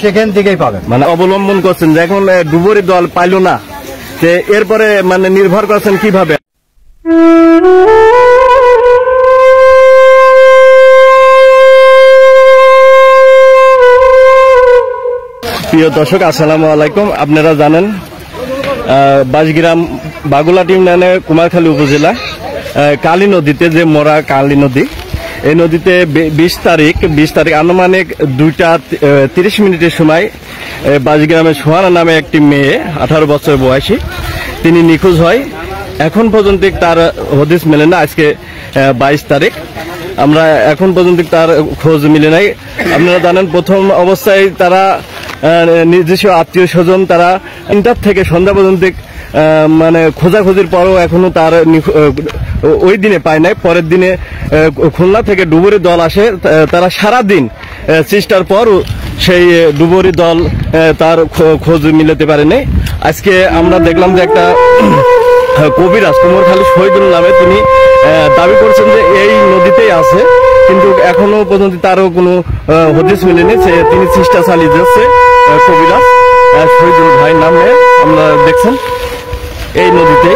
সেখান থেকেই পাবে। মানে অবলম্বন করছেন যে এখন ডুবুরি দল পাইল না, এরপরে মানে নির্ভর করছেন কিভাবে? প্রিয় দর্শক, আসসালামু আলাইকুম। আপনারা জানেন বাঁশগ্রাম বাগুলাট ইউনিয়নের কুমারখালী উপজেলা কালী নদীতে যে মরা কালী নদী, এই নদীতে 20 তারিখ আনুমানিক 2:30 সময় বাঁশগ্রামের সোহানা নামে একটি মেয়ে 18 বছর বয়সী, তিনি নিখোঁজ হয়। এখন পর্যন্ত তার হদিস মেলে না। আজকে 22 তারিখ, আমরা এখন পর্যন্ত তার খোঁজ মিলে নাই। আপনারা জানেন প্রথম অবস্থায় তারা নিজস্ব আত্মীয় স্বজন তারা 3টা থেকে সন্ধ্যা পর্যন্ত মানে খোঁজাখুঁজির পরও এখনো তার ওই দিনে পায় নাই। পরের দিনে খুলনা থেকে ডুবুরি দল আসে, তারা সারাদিন চেষ্টার পরও সেই ডুবুরি দল তার খোঁজ মিলাতে পারেনি। আজকে আমরা দেখলাম যে একটা কবিরাজ কুমারখালী শহীদুল নামে তিনি দাবি করছেন যে এই নদীতেই আছে, কিন্তু এখনো পর্যন্ত তারও কোনো হদিস মিলেনি। তিনি চেষ্টা চালিয়ে যাচ্ছে। কবিরাজ শহীদুল ভাই নামে আমরা দেখছেন এই নদীতে।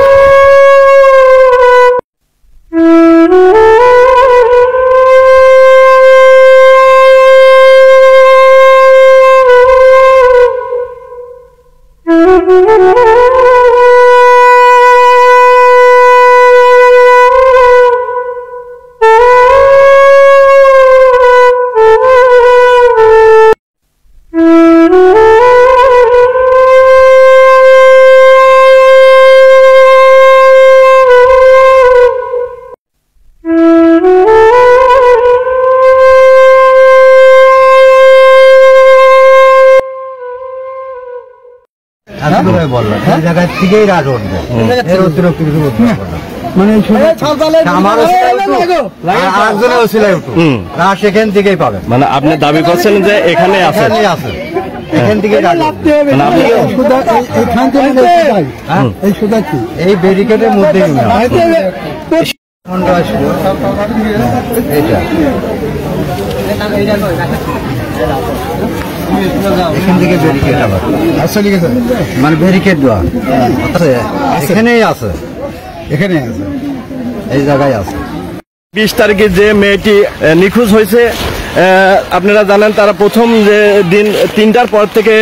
সেখান থেকেই পাবেন। মানে আপনি দাবি করছেন যে এখানে আছে, এখান থেকে এই ব্যারিকেডের মধ্যে এখান থেকে ব্যারিকেড আবার মানে ব্যারিকেড দেওয়া এখানেই আছে, এখানে আছে, এই জায়গায় আছে। 20 তারিখে যে মেয়েটি নিখোঁজ হয়েছে, আপনারা জানেন তারা প্রথম যে দিন 3টার পর থেকে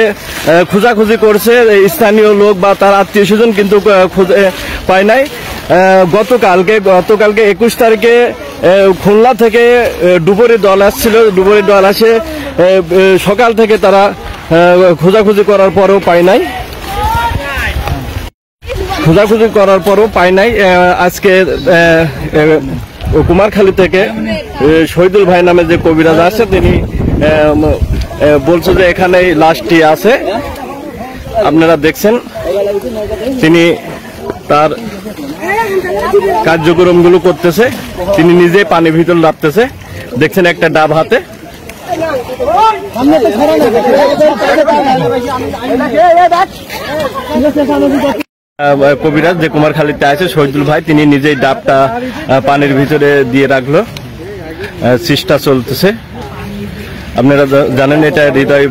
খোঁজাখুঁজি করছে স্থানীয় লোক বা তার আত্মীয় স্বজন, কিন্তু খুঁজে পায় নাই। গতকালকে 21 তারিখে খুলনা থেকে ডুবুরি দল আসছিল। ডুবুরি দল আসে সকাল থেকে তারা খোঁজাখুঁজি করার পরও পায় নাই। আজকে কুমারখালী থেকে শহীদুল ভাই নামে যে কবিরাজ আছে, তিনি বলছে যে এখানে লাশটি আছে। আপনারা দেখছেন তিনি তার কার্যক্রমগুলো করতেছে, তিনি নিজে পানির ভিতর নামতেছে। দেখছেন একটা ডাব হাতে। কবিরাজ যে কুমারখালীতে আছে শহীদুল ভাই, তিনি নিজেই ডাবটা পানির ভিতরে দিয়ে রাখলো, চেষ্টা চলতেছে। আপনারা জানেন এটা হৃদয়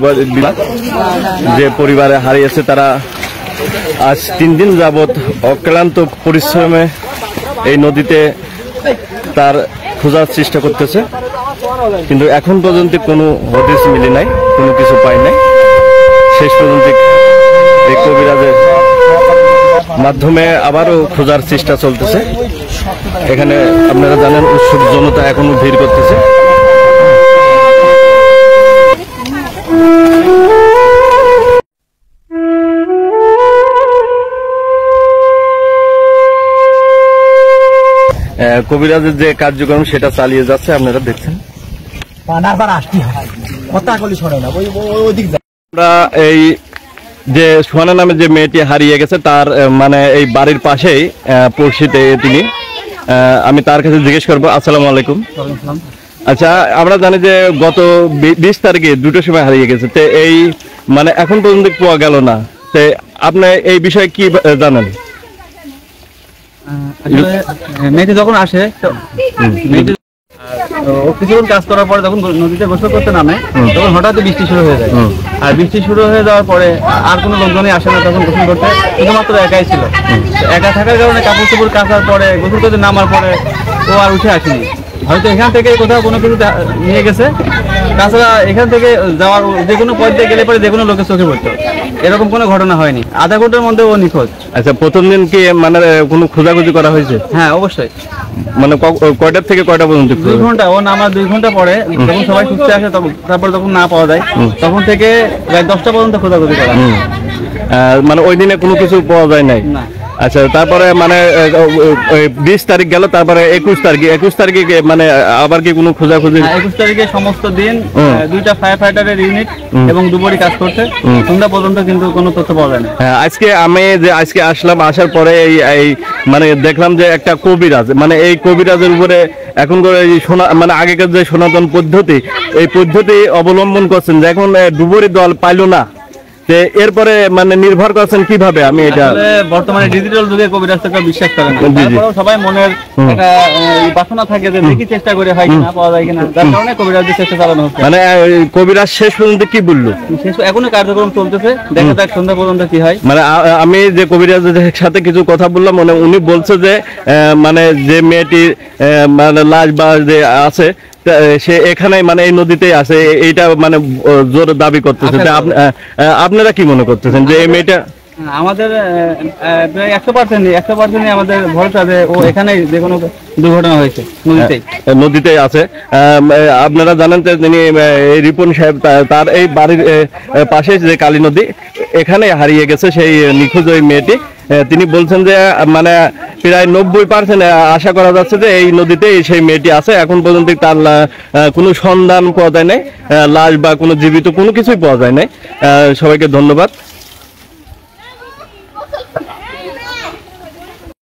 যে পরিবারে হারিয়েছে, তারা আজ 3 দিন যাবৎ অক্লান্ত পরিশ্রমে এই নদীতে তার খোঁজার চেষ্টা করতেছে, কিন্তু এখন পর্যন্ত কোনো হদিস মিলে নাই, কোনো কিছু পায় নাই। শেষ পর্যন্ত এই কবিরাজের মাধ্যমে আবারও খোঁজার চেষ্টা চলতেছে। এখানে আপনারা জানেন উৎসুক জনতা এখনো ভিড় করতেছে। কবিরাজের যে কার্যক্রম সেটা চালিয়ে যাচ্ছে, আপনারা দেখছেন। আমরা এই যে সোহানা নামে যে মেয়েটি হারিয়ে গেছে, তার মানে এই বাড়ির পাশেই পড়শিতে তিনি, আমি তার কাছে জিজ্ঞেস করবো। আসসালামু আলাইকুম। আচ্ছা, আমরা জানি যে গত 20 তারিখে 2টার সময় হারিয়ে গেছে, তো এই মানে এখন পর্যন্ত পাওয়া গেল না, তো আপনি এই বিষয়ে কি জানেন? মেয়েটি যখন আসে তো ও কিছুক্ষণ কাজ করার পরে যখন নদীতে গোসল করতে নামে তখন হঠাৎ বৃষ্টি শুরু হয়ে যায়। আর বৃষ্টি শুরু হয়ে যাওয়ার পরে আর কোনো লোকজনই আসে না তখন গোসল করতে, শুধুমাত্র একাই ছিল। একা থাকার কারণে কাপড় চোপড় কাচার পরে গোসল করতে নামার পরে ও আর উঠে আসেনি। হয়তো এখান থেকে কোথাও কোনো কিছু নিয়ে গেছে, তাছাড়া এখান থেকে যাওয়ার যে কোনো পথ দিয়ে গেলে পরে যে কোনো লোকের চোখে পড়তো, এরকম কোনো ঘটনা হয়নি। আধা ঘন্টার মধ্যে ও নিখোঁজ। আচ্ছা, প্রথম দিন কি মানে কোনো খোঁজাখুঁজি করা হয়েছে? হ্যাঁ অবশ্যই। মানে কয়টার থেকে কয়টা পর্যন্ত? 2 ঘন্টা। ও নামার 2 ঘন্টা পরে যখন সবাই খুঁজতে আসে তারপর যখন না পাওয়া যায় তখন থেকে প্রায় 10টা পর্যন্ত খোঁজাখুঁজি করা। মানে ওই দিনে কোনো কিছু পাওয়া যায় নাই? না। আচ্ছা, তারপরে মানে 20 তারিখ গেল, তারপরে 21 তারিখে মানে আবার কি কোনো খোঁজাখুঁজি? 21 তারিখে সমস্ত দিন 2টা ফায়ার ফাইটারের ইউনিট এবং ডুবুরি কাজ করছে, সন্ধ্যা পর্যন্ত কিন্তু কোনো তথ্য পাওয়া যায় না। আজকে আসলাম, আসার পরে এই মানে দেখলাম যে একটা কবিরাজ, মানে এই কবিরাজের উপরে এখন করে মানে আগেকার যে সনাতন পদ্ধতি, এই পদ্ধতি অবলম্বন করছেন যে এখন ডুবুরি দল পাইলো না, এরপরে মানে নির্ভর করছেন কিভাবে? আমি এটা বর্তমানে ডিজিটাল যুগে কবিরাজকে বিশ্বাস করে না, তারপরেও সবাই মনের একটা বাসনা থাকে যে দেখি চেষ্টা করে হয় কিনা পাওয়া যায় কিনা, যার কারণে কবিরাজের চেষ্টা চালানো হচ্ছে। মানে কবিরাজ শেষ পর্যন্ত কি বললো? এখনো কার্যক্রম চলতেছে, দেখা যাক সন্ধ্যা পর্যন্ত কি হয়। মানে আমি যে কবিরাজের সাথে কিছু কথা বললাম, মানে উনি বলছে যে মানে যে মেয়েটির মানে লাশ বা যে আছে সে এখানে মানে এই নদীতেই আছে, এইটা মানে জোর দাবি করতেছে। আপনারা কি মনে করতেছেন যে এই মেয়েটা? আমাদের প্রায় 100% আমাদের ভরসা যে ও এখানেই যে কোনো দুর্ঘটনা হয়েছে নদীতেই আছে। আপনারা জানেন যে তিনি রিপন সাহেব, তার এই বাড়ির পাশে যে কালী নদী, এখানে হারিয়ে গেছে সেই নিখোঁজ ওই মেয়েটি। তিনি বলছেন যে মানে প্রায় 90% আশা করা যাচ্ছে যে এই নদীতে সেই মেয়েটি আছে। এখন পর্যন্ত তার কোনো সন্ধান পাওয়া যায় নাই, লাশ বা কোনো জীবিত কোনো কিছুই পাওয়া যায় নাই। সবাইকে ধন্যবাদ।